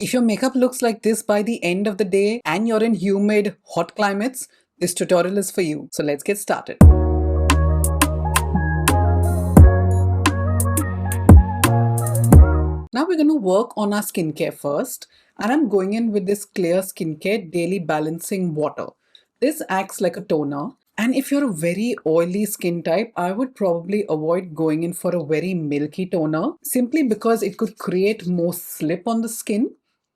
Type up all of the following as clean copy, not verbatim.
If your makeup looks like this by the end of the day and you're in humid, hot climates, this tutorial is for you. So let's get started. Now we're going to work on our skincare first, and I'm going in with this clear skincare daily balancing water. This acts like a toner, and if you're a very oily skin type, I would probably avoid going in for a very milky toner simply because it could create more slip on the skin,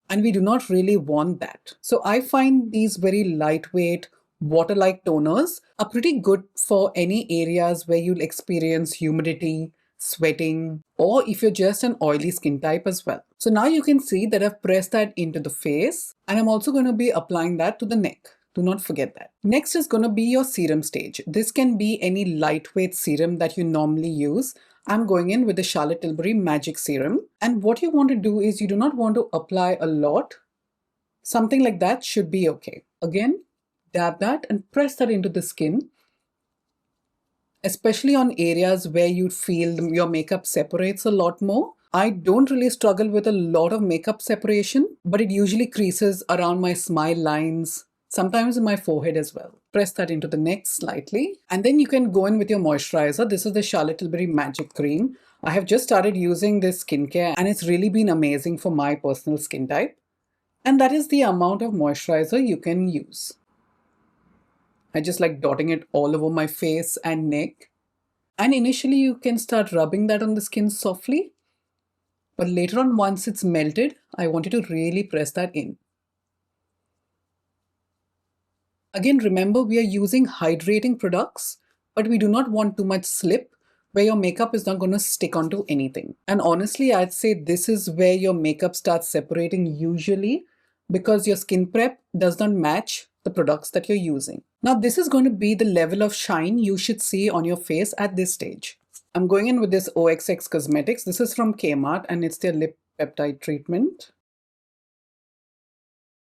and we do not really want that. So I find these very lightweight water-like toners are pretty good for any areas where you'll experience humidity, sweating, or if you're just an oily skin type as well. So now you can see that I've pressed that into the face, and I'm also going to be applying that to the neck. Do not forget that. Next is going to be your serum stage. This can be any lightweight serum that you normally use. I'm going in with the Charlotte Tilbury Magic Serum. And what you want to do is you do not want to apply a lot. Something like that should be okay. Again, dab that and press that into the skin, especially on areas where you feel your makeup separates a lot more. I don't really struggle with a lot of makeup separation, but it usually creases around my smile lines, sometimes in my forehead as well. Press that into the neck slightly, and then you can go in with your moisturizer. This is the Charlotte Tilbury Magic Cream. I have just started using this skincare and it's really been amazing for my personal skin type. And that is the amount of moisturizer you can use. I just like dotting it all over my face and neck. And initially you can start rubbing that on the skin softly. But later on, once it's melted, I want you to really press that in. Again, remember we are using hydrating products, but we do not want too much slip where your makeup is not going to stick onto anything. And honestly, I'd say this is where your makeup starts separating usually because your skin prep does not match the products that you're using. Now, this is going to be the level of shine you should see on your face at this stage. I'm going in with this OXX Cosmetics. This is from Kmart and it's their lip peptide treatment.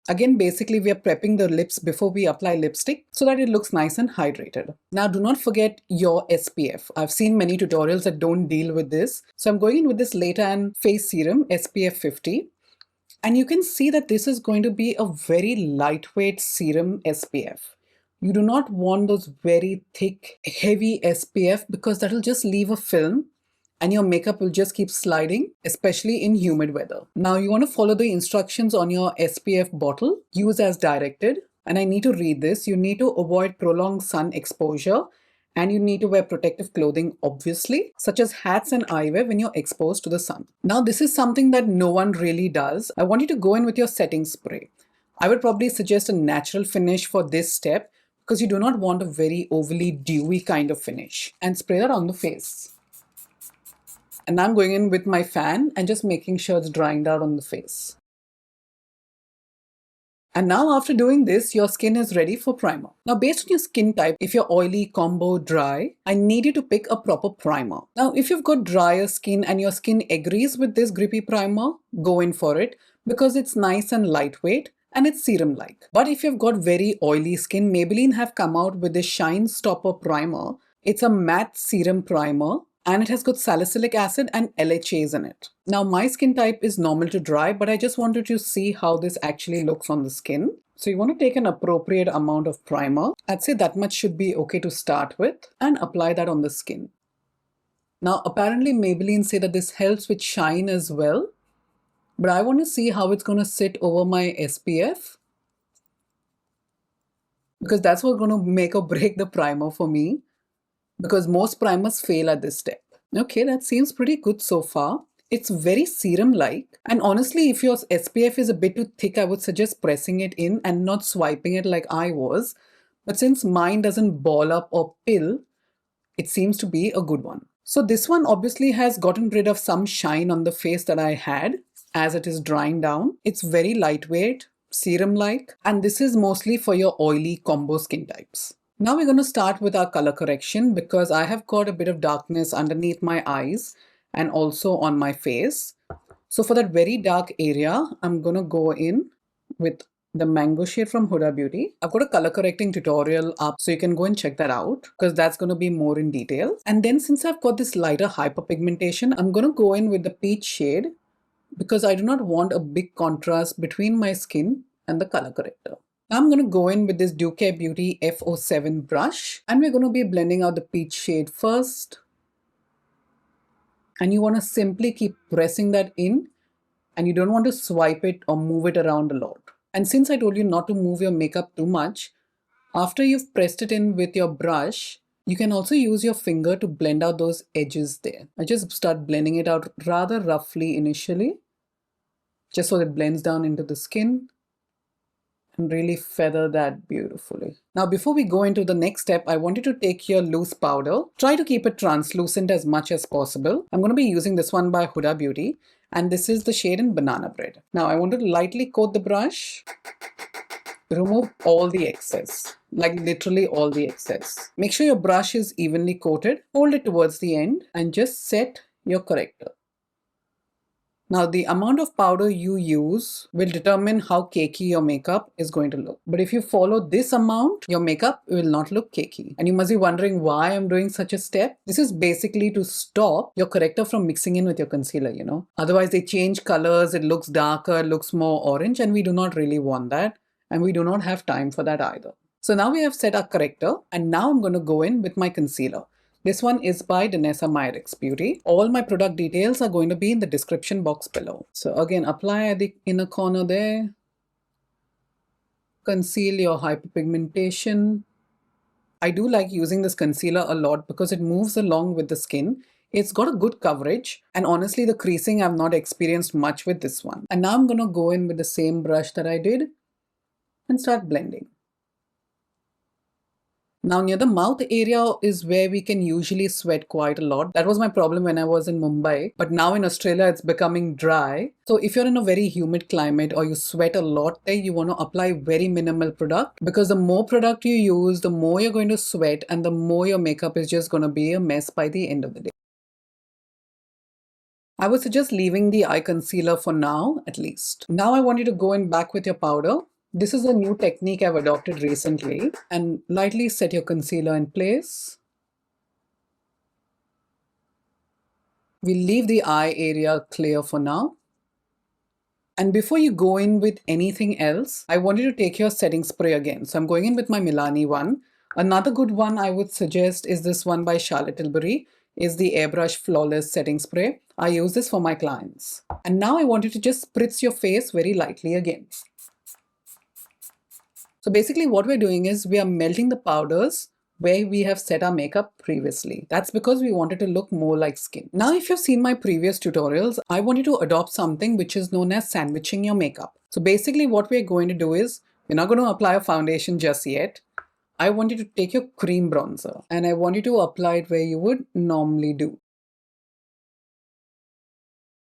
Again, basically we are prepping the lips before we apply lipstick so that it looks nice and hydrated. Now do not forget your SPF. I've seen many tutorials that don't deal with this. So I'm going in with this Latan Face Serum SPF 50. And you can see that this is going to be a very lightweight serum SPF. You do not want those very thick, heavy SPF because that will just leave a film and your makeup will just keep sliding, especially in humid weather. Now you want to follow the instructions on your SPF bottle. Use as directed. And I need to read this. You need to avoid prolonged sun exposure. And you need to wear protective clothing, obviously, such as hats and eyewear when you're exposed to the sun. Now, this is something that no one really does. I want you to go in with your setting spray. I would probably suggest a natural finish for this step because you do not want a very overly dewy kind of finish. And spray that on the face. And I'm going in with my fan and just making sure it's drying out on the face. And now after doing this, your skin is ready for primer. Now based on your skin type, if you're oily, combo, dry, I need you to pick a proper primer. Now if you've got drier skin and your skin agrees with this Grippy primer, go in for it because it's nice and lightweight and it's serum-like. But if you've got very oily skin, Maybelline have come out with this Shine Stopper primer. It's a matte serum primer. And it has got salicylic acid and LHAs in it. Now my skin type is normal to dry, but I just wanted to see how this actually looks on the skin. So you want to take an appropriate amount of primer. I'd say that much should be okay to start with and apply that on the skin. Now apparently Maybelline say that this helps with shine as well, but I want to see how it's going to sit over my SPF because that's what's going to make or break the primer for me. Because most primers fail at this step. Okay, that seems pretty good so far. It's very serum-like. And honestly, if your SPF is a bit too thick, I would suggest pressing it in and not swiping it like I was. But since mine doesn't ball up or pill, it seems to be a good one. So this one obviously has gotten rid of some shine on the face that I had as it is drying down. It's very lightweight, serum-like, and this is mostly for your oily combo skin types. Now we're going to start with our color correction because I have got a bit of darkness underneath my eyes and also on my face. So for that very dark area, I'm going to go in with the mango shade from Huda Beauty. I've got a color correcting tutorial up so you can go and check that out because that's going to be more in detail. And then since I've got this lighter hyperpigmentation, I'm going to go in with the peach shade because I do not want a big contrast between my skin and the color corrector. Now I'm going to go in with this Duke Beauty F07 brush, and we're going to be blending out the peach shade first. And you want to simply keep pressing that in, and you don't want to swipe it or move it around a lot. And since I told you not to move your makeup too much, after you've pressed it in with your brush, you can also use your finger to blend out those edges there. I just start blending it out rather roughly initially, just so it blends down into the skin, and really feather that beautifully. Now, before we go into the next step, I want you to take your loose powder. Try to keep it translucent as much as possible. I'm going to be using this one by Huda Beauty, and this is the shade in Banana Bread. Now, I want to lightly coat the brush. Remove all the excess, like literally all the excess. Make sure your brush is evenly coated. Hold it towards the end and just set your corrector. Now, the amount of powder you use will determine how cakey your makeup is going to look. But if you follow this amount, your makeup will not look cakey. And you must be wondering why I'm doing such a step. This is basically to stop your corrector from mixing in with your concealer, you know. Otherwise, they change colors, it looks darker, it looks more orange, and we do not really want that. And we do not have time for that either. So now we have set our corrector, and now I'm going to go in with my concealer. This one is by Danessa Myricks Beauty. All my product details are going to be in the description box below. So again, apply at the inner corner there. Conceal your hyperpigmentation. I do like using this concealer a lot because it moves along with the skin. It's got a good coverage, and honestly the creasing I've not experienced much with this one. And now I'm going to go in with the same brush that I did and start blending. Now near the mouth area is where we can usually sweat quite a lot. That was my problem when I was in Mumbai, but now in Australia it's becoming dry. So if you're in a very humid climate or you sweat a lot there, you want to apply very minimal product, because the more product you use, the more you're going to sweat and the more your makeup is just going to be a mess by the end of the day. I would suggest leaving the eye concealer for now at least. Now I want you to go in back with your powder. This is a new technique I've adopted recently, and lightly set your concealer in place. We'll leave the eye area clear for now. And before you go in with anything else, I want you to take your setting spray again. So I'm going in with my Milani one. Another good one I would suggest is this one by Charlotte Tilbury, is the Airbrush Flawless Setting Spray. I use this for my clients. And now I want you to just spritz your face very lightly again. So basically what we're doing is we are melting the powders where we have set our makeup previously. That's because we wanted to look more like skin. Now, if you've seen my previous tutorials, I want you to adopt something which is known as sandwiching your makeup. So basically what we're going to do is, we're not going to apply a foundation just yet. I want you to take your cream bronzer and I want you to apply it where you would normally do.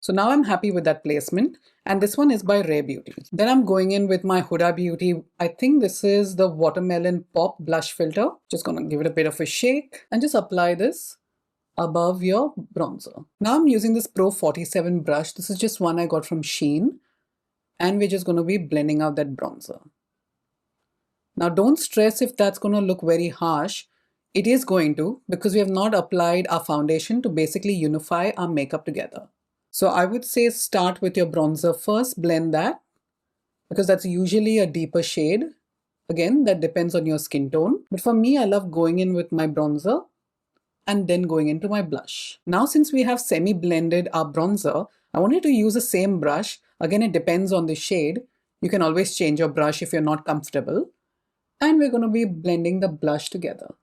So now I'm happy with that placement, and this one is by Rare Beauty. Then I'm going in with my Huda Beauty. I think this is the Watermelon Pop Blush Filter. Just gonna give it a bit of a shake and just apply this above your bronzer. Now I'm using this Pro 47 brush. This is just one I got from Shein, and we're just gonna be blending out that bronzer. Now don't stress if that's gonna look very harsh. It is going to, because we have not applied our foundation to basically unify our makeup together. So I would say start with your bronzer first, blend that, because that's usually a deeper shade. Again, that depends on your skin tone. But for me, I love going in with my bronzer and then going into my blush. Now, since we have semi-blended our bronzer, I want you to use the same brush. Again, it depends on the shade. You can always change your brush if you're not comfortable. And we're going to be blending the blush together.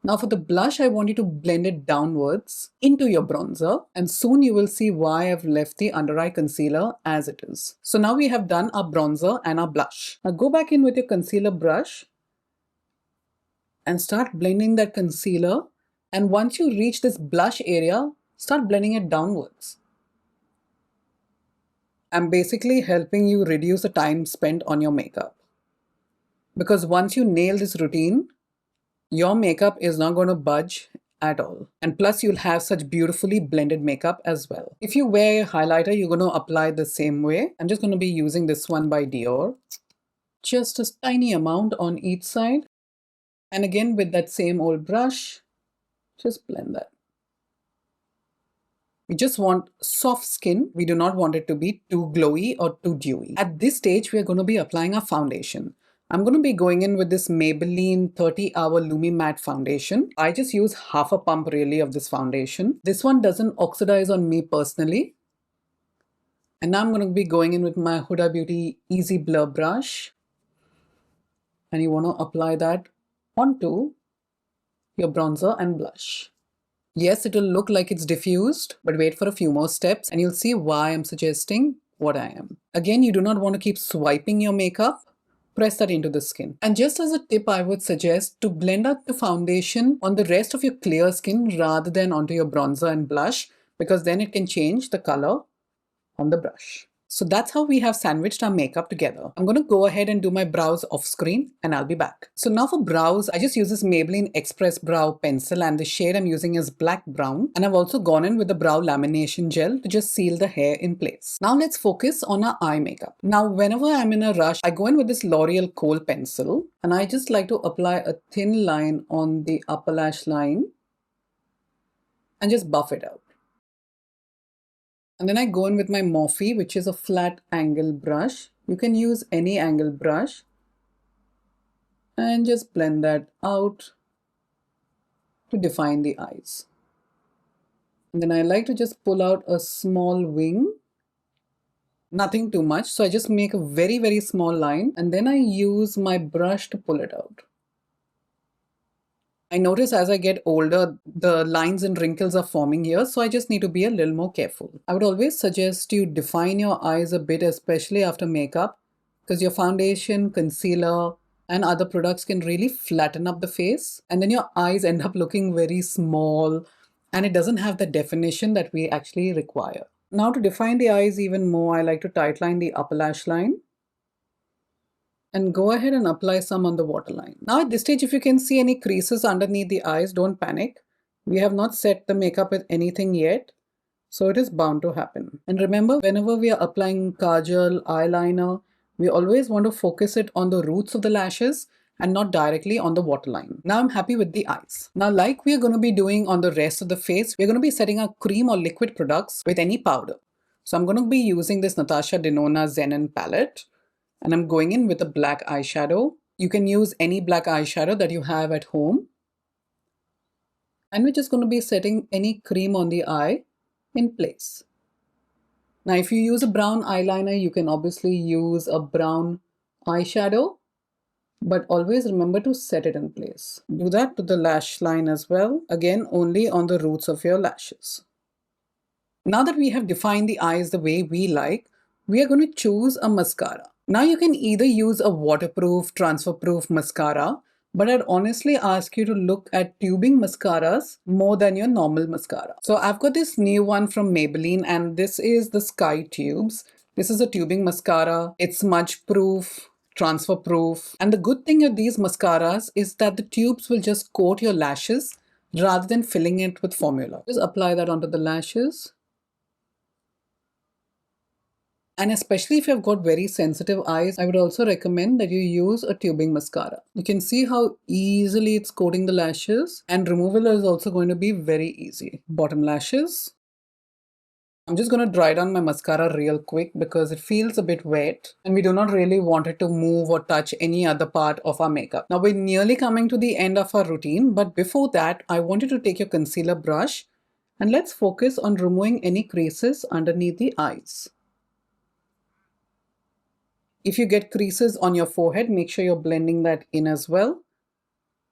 Now for the blush, I want you to blend it downwards into your bronzer, and soon you will see why I've left the under eye concealer as it is. So now we have done our bronzer and our blush. Now go back in with your concealer brush and start blending that concealer. And once you reach this blush area, start blending it downwards. I'm basically helping you reduce the time spent on your makeup. Because once you nail this routine, your makeup is not going to budge at all. And plus you'll have such beautifully blended makeup as well. If you wear a highlighter, you're going to apply the same way. I'm just going to be using this one by Dior. Just a tiny amount on each side. And again with that same old brush, just blend that. We just want soft skin. We do not want it to be too glowy or too dewy. At this stage, we are going to be applying our foundation. I'm going to be going in with this Maybelline 30-Hour Lumi Matte Foundation. I just use half a pump really of this foundation. This one doesn't oxidize on me personally. And now I'm going to be going in with my Huda Beauty Easy Blur brush. And you want to apply that onto your bronzer and blush. Yes, it will look like it's diffused, but wait for a few more steps and you'll see why I'm suggesting what I am. Again, you do not want to keep swiping your makeup. Press that into the skin. And just as a tip, I would suggest to blend out the foundation on the rest of your clear skin rather than onto your bronzer and blush, because then it can change the color on the brush. So that's how we have sandwiched our makeup together. I'm going to go ahead and do my brows off screen and I'll be back. So now for brows, I just use this Maybelline Express Brow Pencil and the shade I'm using is black brown. And I've also gone in with the brow lamination gel to just seal the hair in place. Now let's focus on our eye makeup. Now whenever I'm in a rush, I go in with this L'Oreal Kohl pencil and I just like to apply a thin line on the upper lash line and just buff it out. And then I go in with my Morphe, which is a flat angle brush. You can use any angle brush and just blend that out to define the eyes. And then I like to just pull out a small wing, nothing too much. So I just make a very, very small line and then I use my brush to pull it out. I notice as I get older, the lines and wrinkles are forming here, so I just need to be a little more careful. I would always suggest you define your eyes a bit, especially after makeup, because your foundation, concealer, and other products can really flatten up the face, and then your eyes end up looking very small, and it doesn't have the definition that we actually require. Now to define the eyes even more, I like to tightline the upper lash line. And go ahead and apply some on the waterline. Now at this stage, if you can see any creases underneath the eyes, don't panic. We have not set the makeup with anything yet, so it is bound to happen. And remember, whenever we are applying kajal, eyeliner, we always want to focus it on the roots of the lashes and not directly on the waterline. Now I'm happy with the eyes. Now like we are going to be doing on the rest of the face, we're going to be setting our cream or liquid products with any powder. So I'm going to be using this Natasha Denona Zenon palette. And I'm going in with a black eyeshadow. You can use any black eyeshadow that you have at home. And we're just going to be setting any cream on the eye in place. Now, if you use a brown eyeliner, you can obviously use a brown eyeshadow, but always remember to set it in place. Do that to the lash line as well. Again, only on the roots of your lashes. Now that we have defined the eyes the way we like, we are going to choose a mascara. Now you can either use a waterproof, transfer-proof mascara, but I'd honestly ask you to look at tubing mascaras more than your normal mascara. So I've got this new one from Maybelline and this is the Sky Tubes. This is a tubing mascara. It's smudge-proof, transfer-proof. And the good thing with these mascaras is that the tubes will just coat your lashes rather than filling it with formula. Just apply that onto the lashes. And especially if you've got very sensitive eyes, I would also recommend that you use a tubing mascara. You can see how easily it's coating the lashes, and removal is also going to be very easy. Bottom lashes. I'm just going to dry down my mascara real quick because it feels a bit wet and we do not really want it to move or touch any other part of our makeup. Now we're nearly coming to the end of our routine, but before that, I want you to take your concealer brush and let's focus on removing any creases underneath the eyes. If you get creases on your forehead, make sure you're blending that in as well,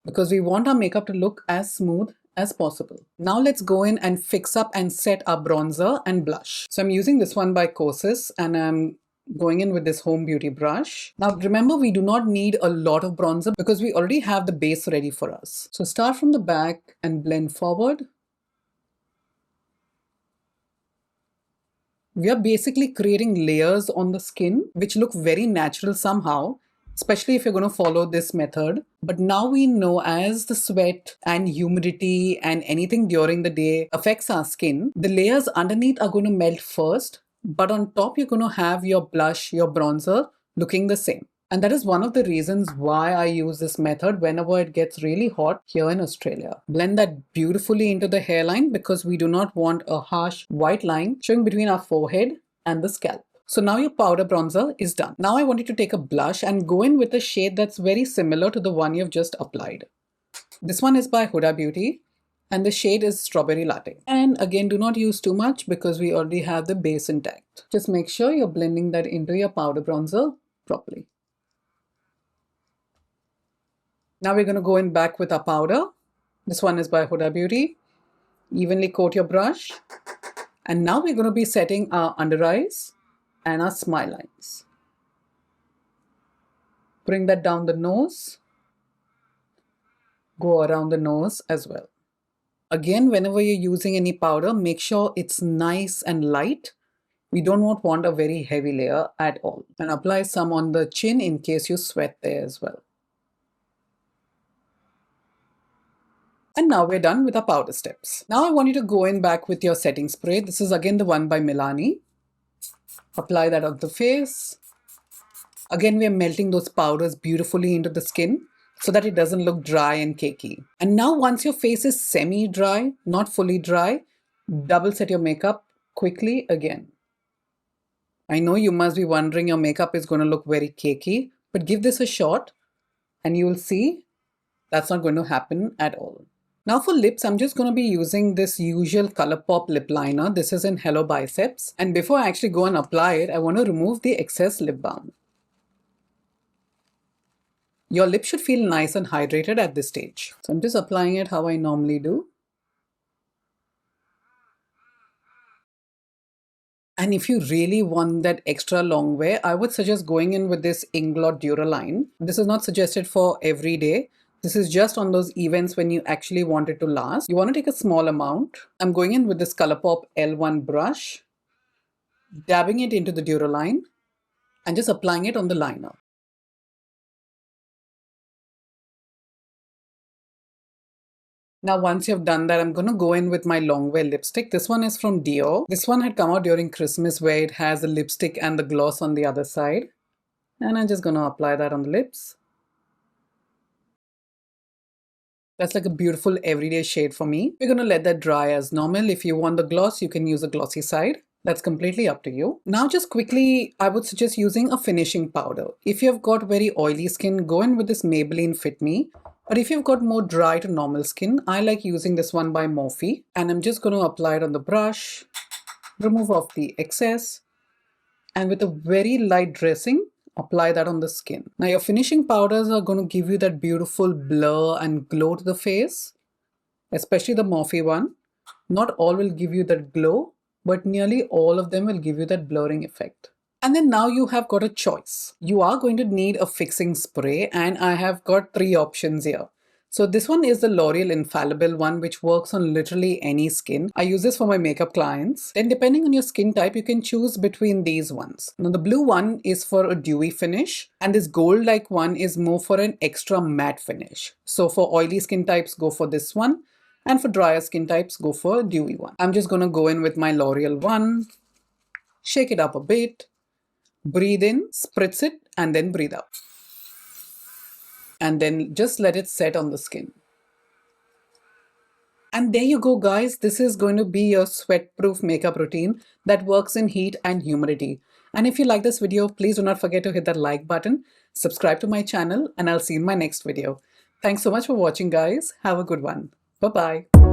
because we want our makeup to look as smooth as possible. Now let's go in and fix up and set our bronzer and blush. So I'm using this one by Kosas and I'm going in with this Home Beauty brush. Now remember, we do not need a lot of bronzer because we already have the base ready for us. So start from the back and blend forward. We are basically creating layers on the skin which look very natural somehow, especially if you're going to follow this method. But now we know as the sweat and humidity and anything during the day affects our skin, the layers underneath are going to melt first, but on top you're going to have your blush, your bronzer looking the same. And that is one of the reasons why I use this method whenever it gets really hot here in Australia. Blend that beautifully into the hairline because we do not want a harsh white line showing between our forehead and the scalp. So now your powder bronzer is done. Now I want you to take a blush and go in with a shade that's very similar to the one you've just applied. This one is by Huda Beauty and the shade is Strawberry Latte. And again, do not use too much because we already have the base intact. Just make sure you're blending that into your powder bronzer properly. Now we're going to go in back with our powder. This one is by Huda Beauty. Evenly coat your brush. And now we're going to be setting our under eyes and our smile lines. Bring that down the nose. Go around the nose as well. Again, whenever you're using any powder, make sure it's nice and light. We don't want a very heavy layer at all. And apply some on the chin in case you sweat there as well. And now we're done with our powder steps. Now I want you to go in back with your setting spray. This is again the one by Milani. Apply that on the face. Again, we're melting those powders beautifully into the skin so that it doesn't look dry and cakey. And now once your face is semi-dry, not fully dry, double set your makeup quickly again. I know you must be wondering your makeup is going to look very cakey, but give this a shot and you will see that's not going to happen at all. Now for lips, I'm just going to be using this usual ColourPop lip liner. This is in Hello Biceps. And before I actually go and apply it, I want to remove the excess lip balm. Your lips should feel nice and hydrated at this stage. So I'm just applying it how I normally do. And if you really want that extra long wear, I would suggest going in with this Inglot Duraline. This is not suggested for every day. This is just on those events when you actually want it to last. You want to take a small amount. I'm going in with this ColourPop L1 brush, dabbing it into the Duraline and just applying it on the liner. Now once you've done that, I'm going to go in with my long wear lipstick. This one is from Dior. This one had come out during Christmas where it has the lipstick and the gloss on the other side. And I'm just going to apply that on the lips. That's like a beautiful everyday shade for me. We're going to let that dry as normal. If you want the gloss, you can use a glossy side. That's completely up to you. Now just quickly, I would suggest using a finishing powder. If you've got very oily skin, go in with this Maybelline Fit Me. But if you've got more dry to normal skin, I like using this one by Morphe. And I'm just going to apply it on the brush, remove off the excess, and with a very light dressing, apply that on the skin. Now your finishing powders are going to give you that beautiful blur and glow to the face, especially the Morphe one. Not all will give you that glow, but nearly all of them will give you that blurring effect. And then now you have got a choice. You are going to need a fixing spray and I have got 3 options here. So this one is the L'Oreal Infallible one, which works on literally any skin. I use this for my makeup clients. Then depending on your skin type, you can choose between these ones. Now the blue one is for a dewy finish and this gold-like one is more for an extra matte finish. So for oily skin types, go for this one. And for drier skin types, go for a dewy one. I'm just going to go in with my L'Oreal one, shake it up a bit, breathe in, spritz it, and then breathe out. And then just let it set on the skin. And there you go, guys. This is going to be your sweat-proof makeup routine that works in heat and humidity. And if you like this video, please do not forget to hit that like button, subscribe to my channel, and I'll see you in my next video. Thanks so much for watching, guys. Have a good one. Bye-bye.